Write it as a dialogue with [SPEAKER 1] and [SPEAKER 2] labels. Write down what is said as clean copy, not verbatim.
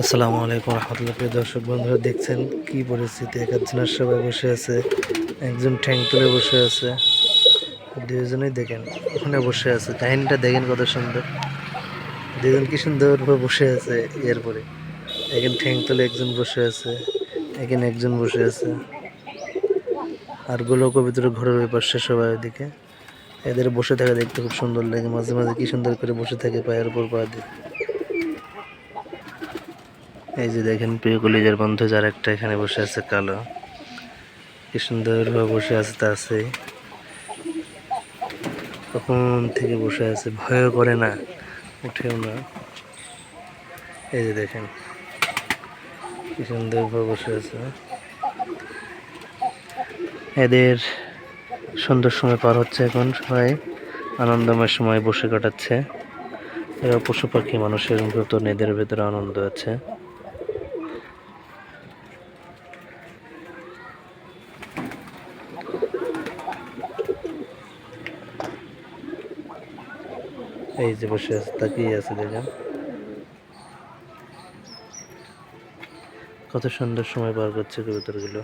[SPEAKER 1] আসসালামু আলাইকুম রহমতুল্লাহ। প্রিয় দর্শক বন্ধুরা, দেখছেন কি পরিস্থিতি। একজনের সবাই বসে আছে, একজন ঠ্যাং তুলে বসে আছে, দুজনেই দেখেন ওখানে বসে আছে। কাহিনীটা দেখেন কত সুন্দর, দুজন কি সুন্দর বসে আছে। এরপরে একজন ঠ্যাং তুলে একজন বসে আছে, এখানে একজন বসে আছে, আর গোলকের ভিতরে ঘরের ওই পাশে সবাই ওইদিকে। এদের বসে থাকা দেখতে খুব সুন্দর লাগে, মাঝে মাঝে কি সুন্দর করে বসে থাকে পায়ের উপর পা দিয়ে। এই যে দেখেন প্রিয় কলিজার বন্ধু, যার একটা এখানে বসে আছে কালো, কি সুন্দর বসে আছে। তা আছে কখন থেকে বসে আছে, ভয়ও করে না, উঠেও না। এই যে দেখেন কি সুন্দর বসে আছে। এদের সুন্দর সময় পার হচ্ছে, এখন সবাই আনন্দময় সময় বসে কাটাচ্ছে। এরা পশু পাখি মানুষের মতন, এদের ভেতরে আনন্দ আছে। এই যে বসে আছে, তাকিয়ে আছে, দেখেন কত সুন্দর সময় পার করছে কবুতরগুলো।